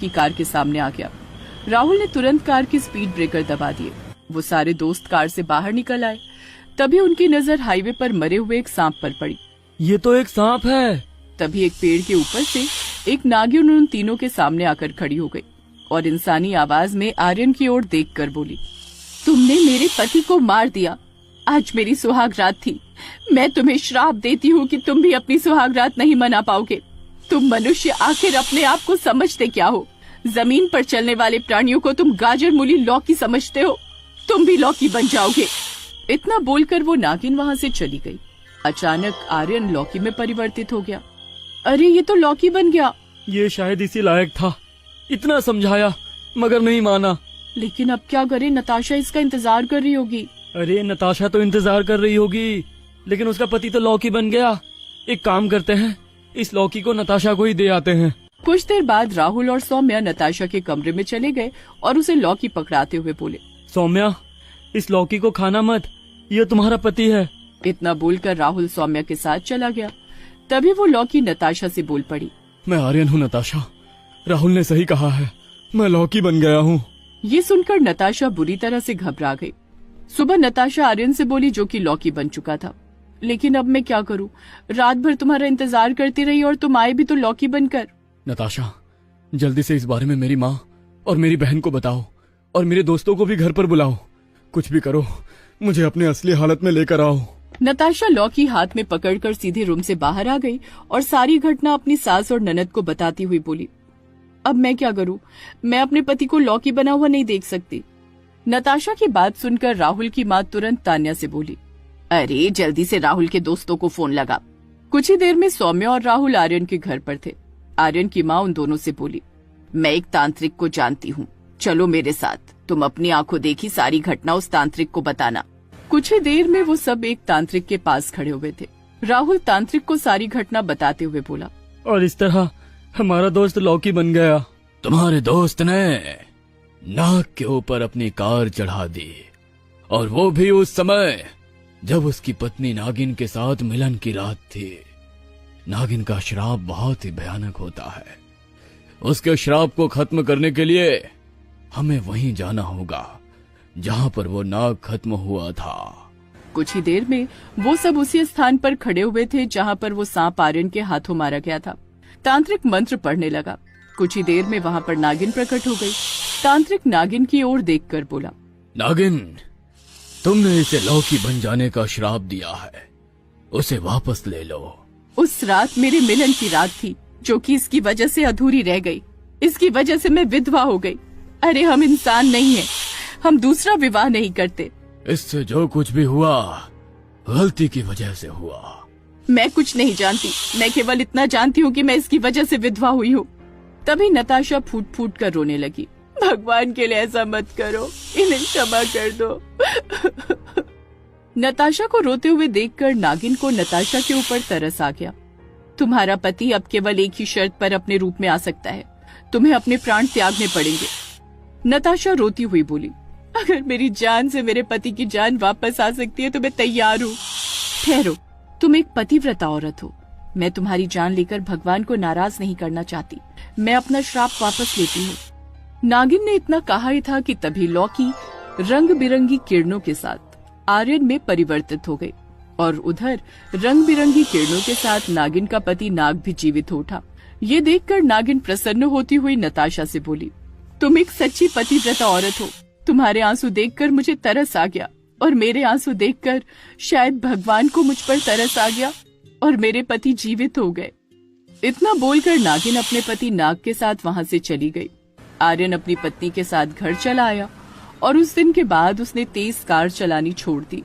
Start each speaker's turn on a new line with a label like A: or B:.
A: की कार के सामने आ गया। राहुल ने तुरंत कार की स्पीड ब्रेकर दबा दिए। वो सारे दोस्त कार से बाहर निकल आए। तभी उनकी नजर हाईवे पर मरे हुए एक सांप पर पड़ी।
B: ये तो एक सांप है।
A: तभी एक पेड़ के ऊपर से एक नागिन उन तीनों के सामने आकर खड़ी हो गई और इंसानी आवाज में आर्यन की ओर देखकर बोली, तुमने मेरे पति को मार दिया। आज मेरी सुहाग रात थी। मैं तुम्हें श्राप देती हूँ कि तुम भी अपनी सुहाग रात नहीं मना पाओगे। तुम मनुष्य आखिर अपने आप को समझते क्या हो? जमीन पर चलने वाले प्राणियों को तुम गाजर मूली लौकी समझते हो। तुम भी लौकी बन जाओगे। इतना बोलकर वो नागिन वहाँ से चली गई। अचानक आर्यन लौकी में परिवर्तित हो गया। अरे ये तो लौकी बन गया।
B: ये शायद इसी लायक था। इतना समझाया मगर नहीं माना।
A: लेकिन अब क्या करे? नताशा इसका इंतजार कर रही होगी।
B: अरे नताशा तो इंतजार कर रही होगी, लेकिन उसका पति तो लौकी बन गया। एक काम करते हैं, इस लौकी को नताशा को ही दे आते हैं।
A: कुछ देर बाद राहुल और सौम्या नताशा के कमरे में चले गए और उसे लौकी पकड़ाते हुए बोले,
B: सौम्या, इस लौकी को खाना मत, ये तुम्हारा पति है।
A: इतना बोलकर राहुल सौम्या के साथ चला गया। तभी वो लौकी नताशा से बोल पड़ी,
B: मैं आर्यन हूँ नताशा, राहुल ने सही कहा है, मैं लौकी बन गया हूँ।
A: ये सुनकर नताशा बुरी तरह से घबरा गई। सुबह नताशा आर्यन से बोली, जो कि लौकी बन चुका था, लेकिन अब मैं क्या करूँ? रात भर तुम्हारा इंतजार करती रही और तुम आए भी तो लौकी बनकर।
B: नताशा, जल्दी से इस बारे में मेरी माँ और मेरी बहन को बताओ और मेरे दोस्तों को भी घर पर बुलाओ। कुछ भी करो, मुझे अपने असली हालत में लेकर आओ।
A: नताशा लौकी हाथ में पकड़कर सीधे रूम से बाहर आ गई और सारी घटना अपनी सास और ननद को बताती हुई बोली, अब मैं क्या करूं? मैं अपने पति को लौकी बना हुआ नहीं देख सकती। नताशा की बात सुनकर राहुल की माँ तुरंत तान्या से बोली, अरे जल्दी से राहुल के दोस्तों को फोन लगा। कुछ ही देर में सौम्या और राहुल आर्यन के घर पर थे। आर्यन की माँ उन दोनों से बोली, मैं एक तांत्रिक को जानती हूँ, चलो मेरे साथ। तुम अपनी आंखों देखी सारी घटना उस तांत्रिक को बताना। कुछ ही देर में वो सब एक तांत्रिक के पास खड़े हुए थे। राहुल तांत्रिक को सारी घटना बताते हुए बोला,
B: और इस तरह हमारा दोस्त लौकी बन गया। तुम्हारे दोस्त ने नाग के ऊपर अपनी कार चढ़ा दी, और वो भी उस समय जब उसकी पत्नी नागिन के साथ मिलन की रात थी। नागिन का श्राप बहुत ही भयानक होता है। उसके श्राप को खत्म करने के लिए हमें वहीं जाना होगा जहाँ पर वो नाग खत्म हुआ था।
A: कुछ ही देर में वो सब उसी स्थान पर खड़े हुए थे जहाँ पर वो सांप आर्यन के हाथों मारा गया था। तांत्रिक मंत्र पढ़ने लगा। कुछ ही देर में वहाँ पर नागिन प्रकट हो गई। तांत्रिक नागिन की ओर देखकर बोला,
B: नागिन, तुमने इसे लौकी बन जाने का श्राप दिया है, उसे वापस ले लो।
A: उस रात मेरे मिलन की रात थी, जो कि इसकी वजह से अधूरी रह गई। इसकी वजह से मैं विधवा हो गई। अरे हम इंसान नहीं हैं, हम दूसरा विवाह नहीं करते।
B: इससे जो कुछ भी हुआ गलती की वजह से हुआ।
A: मैं कुछ नहीं जानती, मैं केवल इतना जानती हूँ कि मैं इसकी वजह से विधवा हुई हूँ। तभी नताशा फूट फूट कर रोने लगी, भगवान के लिए ऐसा मत करो, इन्हें क्षमा कर दो। नताशा को रोते हुए देखकर नागिन को नताशा के ऊपर तरस आ गया। तुम्हारा पति अब केवल एक ही शर्त पर अपने रूप में आ सकता है, तुम्हें अपने प्राण त्यागने पड़ेंगे। नताशा रोती हुई बोली, अगर मेरी जान से मेरे पति की जान वापस आ सकती है तो मैं तैयार हूँ। ठहरो, तुम एक पतिव्रता औरत हो। मैं तुम्हारी जान लेकर भगवान को नाराज नहीं करना चाहती। मैं अपना श्राप वापस लेती हूँ। नागिन ने इतना कहा ही था कि तभी लौकी रंग बिरंगी किरणों के साथ आर्यन में परिवर्तित हो गई और उधर रंग बिरंगी किरणों के साथ नागिन का पति नाग भी जीवित हो उठा। ये देखकर नागिन प्रसन्न होती हुई नताशा से बोली, तुम एक सच्ची पतिव्रता औरत हो। तुम्हारे आंसू देखकर मुझे तरस आ गया और मेरे आंसू देखकर शायद भगवान को मुझ पर तरस आ गया और मेरे पति जीवित हो गए। इतना बोलकर नागिन अपने पति नाग के साथ वहाँ से चली गई। आर्यन अपनी पत्नी के साथ घर चला आया और उस दिन के बाद उसने तेज कार चलानी छोड़ दी।